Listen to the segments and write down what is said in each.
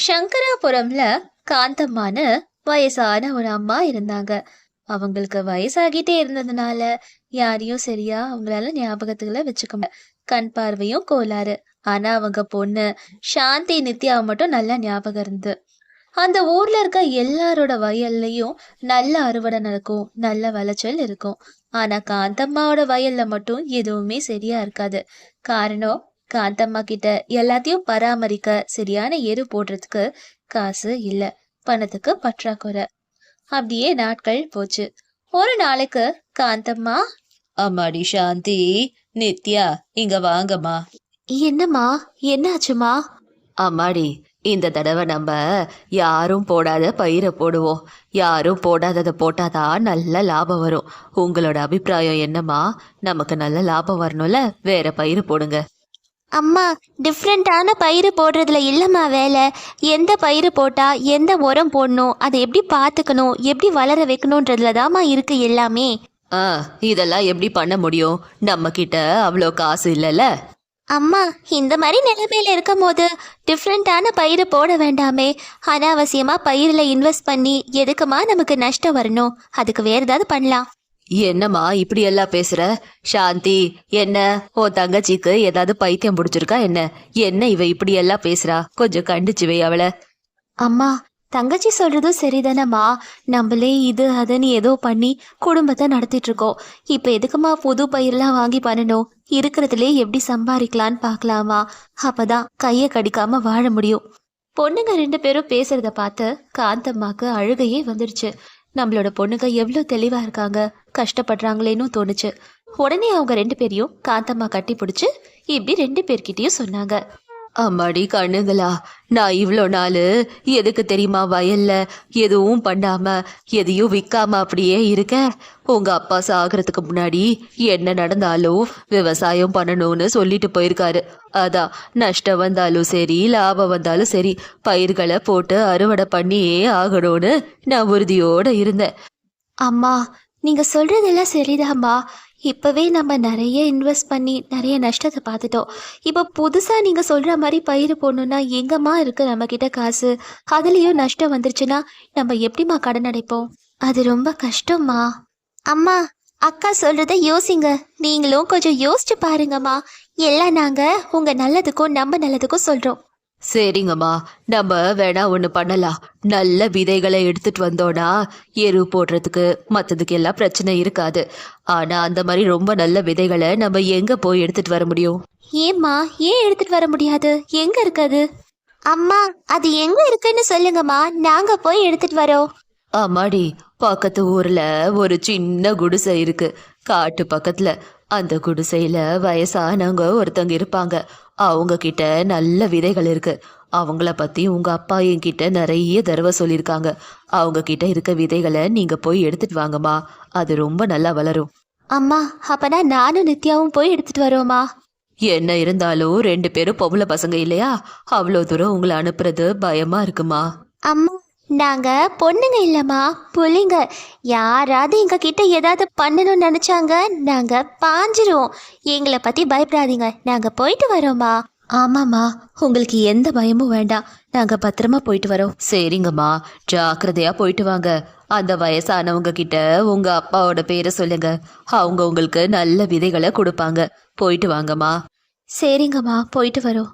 சங்கராபுரம்ல காந்தம்மான்னு வயசான ஒரு அம்மா இருந்தாங்க. அவங்களுக்கு வயசாகிட்டே இருந்ததுனால யாரையும் சரியா அவங்களால ஞாபகத்துல வச்சுக்க முடியல. கண் பார்வையும் கோளாறு. ஆனா அவங்க பொண்ணு சாந்தி நித்யாவை மட்டும் நல்லா ஞாபகம் இருந்து. அந்த ஊர்ல இருக்க எல்லாரோட வயல்லையும் நல்ல அறுவடை நடக்கும், நல்ல விளைச்சல் இருக்கும். ஆனா காந்தம்மாவோட வயல்ல மட்டும் எதுவுமே சரியா இருக்காது. காரணம், காந்தம்மா கிட்ட எல்லாத்தையும் பராமரிக்க சரியான எரு போடுறதுக்கு காசு இல்ல, பணத்துக்கு பற்றாக்குறை. அப்படியே நாட்கள் போச்சு. ஒரு நாளைக்கு காந்தம்மா, அம்மாடி சாந்தி, நித்யா இங்க வாங்கம்மா. என்னம்மா, என்னாச்சுமா? அம்மாடி, இந்த தடவை நம்ம யாரும் போடாத பயிரை போடுவோம். யாரும் போடாததை போட்டாதான் நல்ல லாபம் வரும். உங்களோட அபிப்பிராயம் என்னம்மா? நமக்கு நல்ல லாபம் வரணும்ல, வேற பயிர் போடுங்க. அம்மா, டிஃப்ரெண்ட்டான பயிர் போடுறதுல இல்லைம்மா வேலை. எந்த பயிர் போட்டால் எந்த உரம் போடணும், அதை எப்படி பார்த்துக்கணும், எப்படி வளர வைக்கணுன்றதுல தாம்மா இருக்குது எல்லாமே. இதெல்லாம் எப்படி பண்ண முடியும்? நம்ம கிட்ட அவ்வளோ காசு இல்லைல்ல. அம்மா, இந்த மாதிரி நிலைமையில இருக்கும் போது டிஃப்ரெண்ட்டான பயிர் போட வேண்டாமே. அனாவசியமாக பயிரில் இன்வெஸ்ட் பண்ணி எதுக்குமா நமக்கு நஷ்டம் வரணும்? அதுக்கு வேறு ஏதாவது பண்ணலாம். என்னம்மா இப்படி எல்லாம் பேசுற? சாந்தி, என்ன உன் தங்கச்சிக்கு ஏதாவது பைத்தியம் பிடிச்சிருக்கா என்ன? என்ன இவ இப்படி எல்லாம் பேசுறா? கொஞ்சம் கண்டிச்சு வை அவளை. அம்மா, தங்கச்சி சொல்றதும் சரிதானம்மா. நம்மளே இது அதுன்னு ஏதோ பண்ணி குடும்பத்தை நடத்திட்டு இருக்கோம். இப்போ எதுக்குமா புது பயிரெல்லாம் வாங்கி பண்ணணும்? இருக்கிறதுலே எப்படி சம்பாதிக்கலான்னு பார்க்கலாமா? அப்பதான் கையை கடிக்காம வாழ முடியும். பொண்ணுங்க 2 பேரும் பேசுறத பார்த்து காந்தம்மாக்கு அழுகையே வந்துடுச்சு. நம்மளோட பொண்ணுங்க எவ்வளோ தெளிவா இருக்காங்க, கஷ்டப்படுறாங்களேன்னு தோணுச்சு. உடனே அவங்க 2 பேரையும் காந்தம்மா கட்டி பிடிச்சு இப்படி 2 பேர்கிட்டயும் சொன்னாங்க. அம்மாடி கண்ணுங்களா, நான் இவ்வளோ நாள் எதுக்கு தெரியுமா வயல்ல எதுவும் பண்ணாம எதையும் விற்காம அப்படியே இருக்க? உங்க அப்பா சாகிறதுக்கு முன்னாடி என்ன நடந்தாலும் விவசாயம் பண்ணணும்னு சொல்லிட்டு போயிருக்காரு. அதான் நஷ்டம் வந்தாலும் சரி, லாபம் வந்தாலும் சரி, பயிர்களை போட்டு அறுவடை பண்ணியே ஆகணும்னு நான் உறுதியோட இருந்தேன். அம்மா, நீங்க சொல்றதெல்லாம் சரிதாம்மா. இப்போவே நம்ம நிறைய இன்வெஸ்ட் பண்ணி நிறைய நஷ்டத்தை பார்த்துட்டோம். இப்போ புதுசாக நீங்கள் சொல்கிற மாதிரி பயிர் போடணுன்னா எங்கம்மா இருக்குது நம்மக்கிட்ட காசு? அதுலேயும் நஷ்டம் வந்துருச்சுன்னா நம்ம எப்படிம்மா கடன் அடைப்போம்? அது ரொம்ப கஷ்டம்மா. அம்மா, அக்கா சொல்கிறத யோசிங்க. நீங்களும் கொஞ்சம் யோசிச்சு பாருங்கம்மா. எல்லாம் நாங்கள் உங்கள் நல்லதுக்கும் நம்ம நல்லதுக்கும் சொல்கிறோம். சரிங்கம்மா, நம்ம வேணா ஒன்று பண்ணலாம். நல்ல விதைகளை எடுத்துட்டு வந்தோன்னா எரு போடுறதுக்கு மற்றதுக்கு எல்லாம் பிரச்சனை இருக்காது. ஆனால் அந்த மாதிரி ரொம்ப நல்ல விதைகளை நம்ம எங்கே போய் எடுத்துட்டு வர முடியும்? ஏம்மா, ஏன் எடுத்துட்டு வர முடியாது? எங்கே இருக்குது? அம்மா, அது எங்கே இருக்குன்னு சொல்லுங்கம்மா, நாங்கள் போய் எடுத்துட்டு வரோம். ஆமாடி, பக்கத்து ஊர்ல ஒரு சின்ன குடிசை இருக்கு, காட்டு பக்கத்துல. அந்த குடிசையில வயசானவங்க ஒருத்தங்க இருப்பாங்க. அவங்க கிட்ட நல்ல விதைகள் இருக்கு. அவங்கள பத்தி உங்க அப்பா என்கிட்ட நிறைய தடவை சொல்லியிருக்காங்க. அவங்க கிட்ட இருக்க விதைகளை நீங்க போய் எடுத்துட்டு வாங்கம்மா, அது ரொம்ப நல்லா வளரும். அம்மா, அப்பனா நானும் நித்யாவும் போய் எடுத்துட்டு வரோமா? என்ன இருந்தாலும் 2 பேரும் பொம்பளை பசங்க இல்லையா? அவ்வளோ தூரம் உங்களை அனுப்புறது பயமா இருக்குமா? அம்மா, நாங்க பொண்ணுங்க இல்லம்மா, புள்ளைங்க. யாராவது எங்க கிட்ட ஏதாவது பண்ணணும்னு நினைச்சாங்க, நாங்க பாஞ்சிருவோம். எங்களை பத்தி பயப்படாதீங்க, நாங்க போயிட்டு வரோமா. ஆமாம்மா, உங்களுக்கு எந்த பயமும் வேண்டாம், நாங்க பத்திரமா போயிட்டு வரோம். சரிங்கம்மா, ஜாக்கிரதையா போயிட்டு வாங்க. அந்த வயசானவங்க கிட்ட உங்க அப்பாவோட பேரை சொல்லுங்க, அவங்க உங்களுக்கு நல்ல விதைகளை கொடுப்பாங்க. போயிட்டு வாங்கம்மா. சரிங்கம்மா, போயிட்டு வரோம்.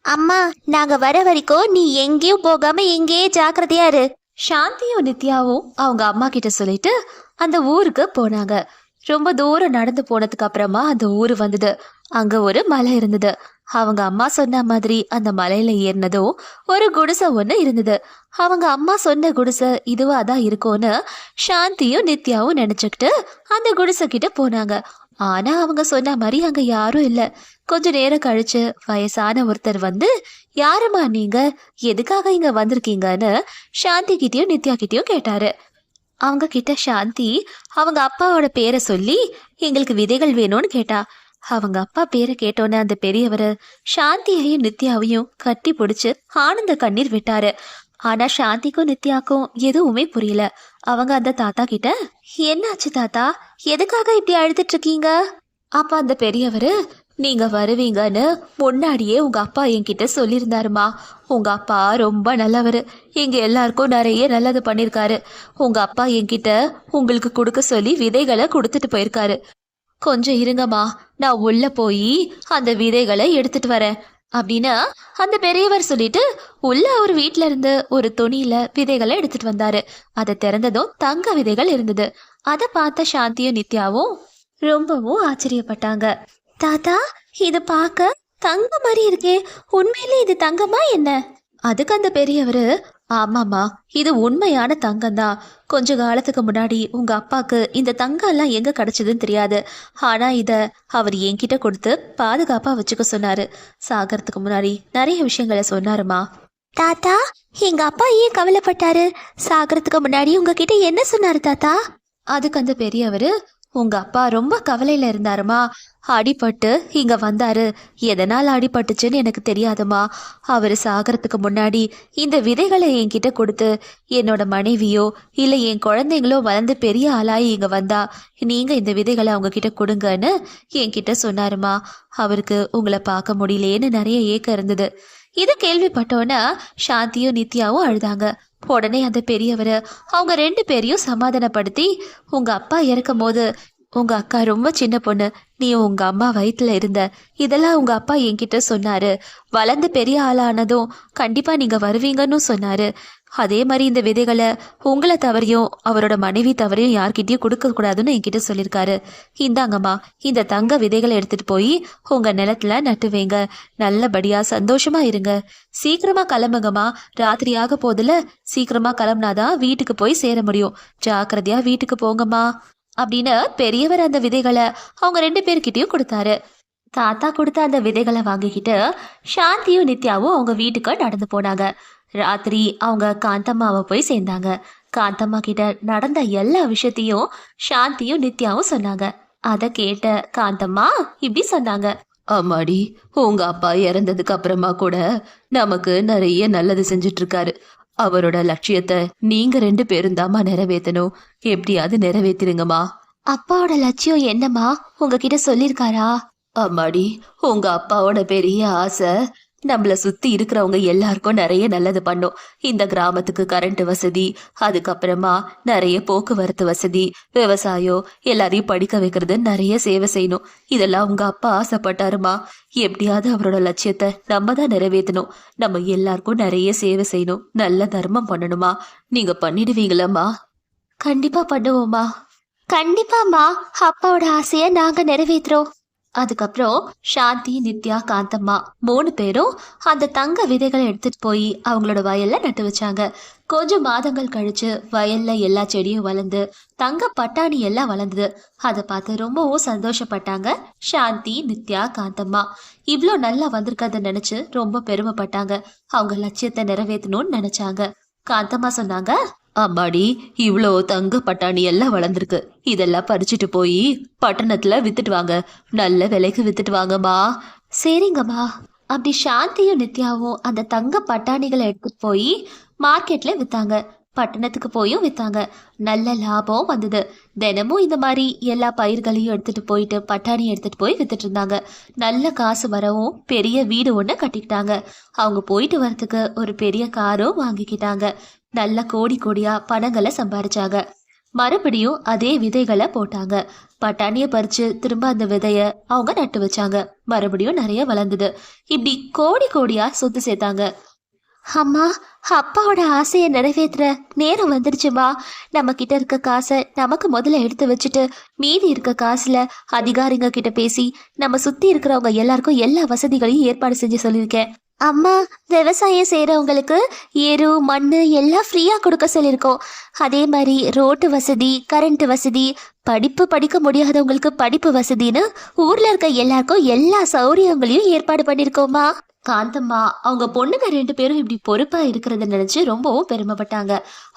அம்மா, நாங்க வர வரைக்கும் நீ எங்கேயும் போகாம இங்கேயே ஜாக்கிரதையா இரு. சாந்தியும் நித்யாவும் அவங்க அம்மா கிட்ட சொல்லிட்டு அந்த ஊருக்கு போனாங்க. ரொம்ப தூரம் நடந்து போனதுக்கு அப்புறமா அந்த ஊரு வந்தது. அங்க ஒரு மலை இருந்தது. அவங்க அம்மா சொன்ன மாதிரி அந்த மலையில ஏறினதும் ஒரு குடிசை ஒன்று இருந்தது. அவங்க அம்மா சொன்ன குடிசை இதுவா தான் இருக்கும்னு சாந்தியும் நித்யாவும் நினைச்சுக்கிட்டு அந்த குடிசை கிட்ட போனாங்க. ஆனா அவங்க சொன்ன மாதிரி அங்க யாரும் இல்ல. கொஞ்ச நேரம் கழிச்சு வயசான ஒருத்தர் வந்து, யாருமா நீங்க, எதுக்காக இங்க வந்திருக்கீங்கன்னு சாந்தி கிட்டயும் நித்யா கிட்டயும் கேட்டாரு. அவங்க கிட்ட சாந்தி அவங்க அப்பாவோட பேரை சொல்லி எங்களுக்கு விதைகள் வேணும்னு கேட்டா. அவங்க அப்பா பேரை கேட்டோன்னே அந்த பெரியவர் சாந்தியையும் நித்யாவையும் கட்டி பிடிச்சு ஆனந்த கண்ணீர் விட்டாரு. ஆனா சாந்திக்கும் நித்யாக்கும் எதுவுமே புரியல. அவங்க அந்த தாத்தா கிட்ட, என்னாச்சு தாத்தா, எதுக்காக இப்படி அழுதுட்டு இருக்கீங்க? அப்ப அந்த பெரியவர், நீங்க வருவீங்கன்னு முன்னாடியே உங்க அப்பா என்கிட்ட சொல்லியிருந்தாருமா. உங்க அப்பா ரொம்ப நல்லவர். எங்க எல்லாருக்கும் நிறைய நல்லது பண்ணியிருக்காரு. உங்க அப்பா என்கிட்ட உங்களுக்கு கொடுக்க சொல்லி விதைகளை கொடுத்துட்டு போயிருக்காரு. கொஞ்சம் இருங்கம்மா, நான் உள்ள போய் அந்த விதைகளை எடுத்துட்டு வரேன் அப்படின்னு அந்த பெரியவர் சொல்லிட்டு உள்ள அவர் வீட்ல இருந்து ஒரு துணியில விதைகளை எடுத்துட்டு வந்தாரு. அதை திறந்ததும் தங்க விதைகள் இருந்தது. அதை பார்த்த சாந்தியும் நித்யாவும் ரொம்பவும் ஆச்சரியப்பட்டாங்க. தாத்தா, இது பார்க்க தங்க மாதிரி இருக்கே, உண்மையிலே இது தங்கமா என்ன? அதுக்கு அந்த பெரியவரு, ஆமாம்மா, இது உண்மையான தங்கம் தான். கொஞ்ச காலத்துக்கு முன்னாடி உங்க அப்பாக்கு இந்த தங்கம் எல்லாம் எங்க கிடைச்சதுன்னு தெரியாது. ஆனா இத அவர் என்கிட்ட கொடுத்து பாதுகாப்பா வச்சுக்க சொன்னாரு. சாகறதுக்கு முன்னாடி நிறைய விஷயங்களை சொன்னாருமா. தாத்தா, எங்க அப்பா ஏன் கவலைப்பட்டாரு? சாகறதுக்கு முன்னாடி உங்ககிட்ட என்ன சொன்னாரு தாத்தா? அதுக்கு அந்த பெரியவரு, உங்க அப்பா ரொம்ப கவலையில இருந்தாருமா. அடிபட்டு இங்க வந்தாரு. எதனால் அடிபட்டுச்சுன்னு எனக்கு தெரியாதுமா. அவரு சாகறதுக்கு முன்னாடி இந்த விதைகளை என்கிட்ட கொடுத்து, என்னோட மனைவியோ இல்லை என் குழந்தைங்களோ வளர்ந்து பெரிய ஆளாயி இங்க வந்தா நீங்க இந்த விதைகளை அவங்க கிட்ட கொடுங்கன்னு என்கிட்ட சொன்னாருமா. அவருக்கு உங்களை பார்க்க முடியலேன்னு நிறைய ஏக்கம் இருந்தது. இதை கேள்விப்பட்டோன்னா சாந்தியும் நித்யாவும் அழுதாங்க. உடனே அந்த பெரியவர் அவங்க 2 பேரையும் சமாதானப்படுத்தி, உங்க அப்பா இறக்கும் போது உங்க அக்கா ரொம்ப சின்ன பொண்ணு, நீ உங்க அம்மா வயிற்றுல இருந்த, இதெல்லாம் உங்க அப்பா என்கிட்ட சொன்னாரு. வளர்ந்து பெரிய ஆளானதும் கண்டிப்பா நீங்க வருவீங்கன்னு சொன்னாரு. அதே மாதிரி இந்த விதைகளை உங்களை தவறையும் அவரோட மனைவி தவறையும் யார்கிட்டயும் கொடுக்க கூடாதுன்னு என்கிட்ட சொல்லியிருக்காரு. இந்தாங்கம்மா, இந்த தங்க விதைகளை எடுத்துட்டு போய் உங்க நிலத்துல நட்டு வைங்க. நல்லபடியா சந்தோஷமா இருங்க. சீக்கிரமா கிளம்புங்கம்மா, ராத்திரியாக போதில். சீக்கிரமா கிளம்புனாதான் வீட்டுக்கு போய் சேர முடியும். ஜாக்கிரதையா வீட்டுக்கு போங்கம்மா அப்படின்னு பெரியவர் அந்த விதைகளை அவங்க 2 பேர்கிட்டயும் கொடுத்தாரு. தாத்தா கொடுத்த அந்த விதைகளை வாங்கிக்கிட்டு சாந்தியும் நித்யாவும் அவங்க வீட்டுக்கு நடந்து போனாங்க. ராத்திரி அவங்க காந்தம்மாவை போய் சேர்ந்தாங்க. காந்தம்மா கிட்ட நடந்த எல்லா விஷயத்தையும் சாந்தியும் நித்யாவும் சொன்னாங்க. அதை கேட்ட காந்தம்மா இப்படி சொன்னாங்க. அம்மாடி, உங்க அப்பா இறந்ததுக்கு அப்புறமா கூட நமக்கு நிறைய நல்லது செஞ்சுட்டு இருக்காரு. அவரோட லட்சியத்தை நீங்க 2 பேரும் தாமா நிறைவேற்றணும். எப்படியாவது நிறைவேற்றிருங்கம்மா. அப்பாவோட லட்சியம் என்னம்மா, உங்ககிட்ட சொல்லியிருக்காரா? அம்மாடி, உங்க அப்பாவோட பெரிய ஆசை நம்மள சுத்தி இருக்கிறவங்க எல்லாருக்கும் நிறைய நல்லது பண்ணும். இந்த கிராமத்துக்கு கரண்ட் வசதி, அதுக்கப்புறமா நிறைய போக்குவரத்து வசதி, விவசாயம், எல்லாரையும் படிக்க வைக்கிறது, நிறைய சேவை செய்யணும். இதெல்லாம் உங்க அப்பா ஆசைப்பட்டாருமா. எப்படியாவது அவரோட லட்சியத்தை நம்ம தான் நிறைவேற்றணும். நம்ம எல்லாருக்கும் நிறைய சேவை செய்யணும், நல்ல தர்மம் பண்ணணுமா. நீங்க பண்ணிடுவீங்களம்மா? கண்டிப்பா பண்ணுவோமா. கண்டிப்பாம்மா, அப்பாவோட ஆசைய நாங்க நிறைவேற்றுறோம். அதுக்கப்புறம் சாந்தி, நித்யா, காந்தம்மா 3 பேரும் அந்த தங்க விதைகளை எடுத்துட்டு போய் அவங்களோட வயல்ல நட்டு வச்சாங்க. கொஞ்சம் மாதங்கள் கழிச்சு வயல்ல எல்லா செடியும் வளர்ந்து தங்க பட்டாணி எல்லாம் வளர்ந்தது. அதை பார்த்து ரொம்பவும் சந்தோஷப்பட்டாங்க சாந்தி, நித்யா, காந்தம்மா. இவ்வளோ நல்லா வந்திருக்கத நினைச்சு ரொம்ப பெருமைப்பட்டாங்க. அவங்க லட்சியத்தை நிறைவேற்றணும்னு நினைச்சாங்க. காந்தம்மா சொன்னாங்க, அம்மாடி, இவ்வளோ தங்க பட்டாணி எல்லாம் வளர்ந்துருக்கு. இதெல்லாம் பறிச்சுட்டு போய் பட்டணத்துல வித்துட்டு வாங்க. நல்ல விலைக்கு வித்துட்டு வாங்கம்மா. சரிங்கம்மா. அப்படி சாந்தியும் நித்யாவும் அந்த தங்க பட்டாணிகளை எடுத்துட்டு போய் மார்க்கெட்ல வித்தாங்க. பட்டணத்துக்கு போயும் வித்தாங்க. நல்ல லாபம் வந்தது. தினமும் இந்த மாதிரி எல்லா பயிர்களையும் எடுத்துட்டு போயிட்டு பட்டாணி எடுத்துட்டு போய் வித்துட்டு இருந்தாங்க. நல்ல காசு வரவும் பெரிய வீடு ஒன்று கட்டிக்கிட்டாங்க. அவங்க போயிட்டு வரத்துக்கு ஒரு பெரிய காரும் வாங்கிக்கிட்டாங்க. நல்ல கோடி கோடியா பணங்களை சம்பாரிச்சாங்க. மறுபடியும் அதே விதைகளை போட்டாங்க. பட்டாணியை பறிச்சு திரும்ப அந்த விதைய அவங்க நட்டு வச்சாங்க. மறுபடியும் நிறைய வளர்ந்தது. இப்படி கோடி கோடியா சொத்து சேர்த்தாங்க. அம்மா, அப்பாவோட ஆசையை நிறைவேற்றுற நேரம் வந்துருச்சுமா. நம்ம கிட்ட இருக்க காசை நமக்கு முதல்ல எடுத்து வச்சுட்டு மீதி இருக்க காசுல அதிகாரிங்க கிட்ட பேசி நம்ம சுத்தி இருக்கிறவங்க எல்லாருக்கும் எல்லா வசதிகளையும் ஏற்பாடு செஞ்சு சொல்லியிருக்கேன். அம்மா, விவசாயம் செய்கிறவங்களுக்கு எரு, மண் எல்லாம் ஃப்ரீயாக கொடுக்க சொல்லியிருக்கோம். அதே மாதிரி ரோட்டு வசதி, கரண்ட் வசதி, படிக்க முடியாதவங்களுக்கு படிப்பு வசதின்னு ஊரில் இருக்க எல்லாருக்கும் எல்லா சௌகரியங்களையும் ஏற்பாடு பண்ணியிருக்கோமா. காந்தம்மா அவங்க பொண்ணுங்க 2 பேரும் இப்படி பொறுப்பா இருக்கிறத நினைச்சு ரொம்பவும் பெருமைப்பட்டாங்க.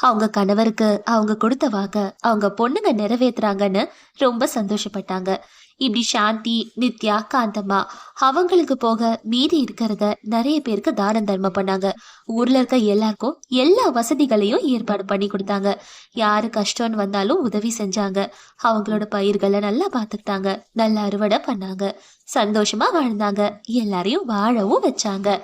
அவங்க கணவருக்கு அவங்க கொடுத்த வாக்க அவங்க பொண்ணுங்க நிறைவேற்றுறாங்கன்னு ரொம்ப சந்தோஷப்பட்டாங்க. இப்படி சாந்தி, நித்யா, காந்தம்மா அவங்களுக்கு போக மீதி இருக்கிறத நிறைய பேருக்கு தானம் தர்மம் பண்ணாங்க. ஊர்ல இருக்க எல்லாருக்கும் எல்லா வசதிகளையும் ஏற்பாடு பண்ணி கொடுத்தாங்க. யாரு கஷ்டம்னு வந்தாலும் உதவி செஞ்சாங்க. அவங்களோட பயிர்களை நல்லா பார்த்துக்கிட்டாங்க. நல்ல அறுவடை பண்ணாங்க. சந்தோஷமா வாழ்ந்தாங்க. எல்லாரையும் வாழவும் வச்சாங்க.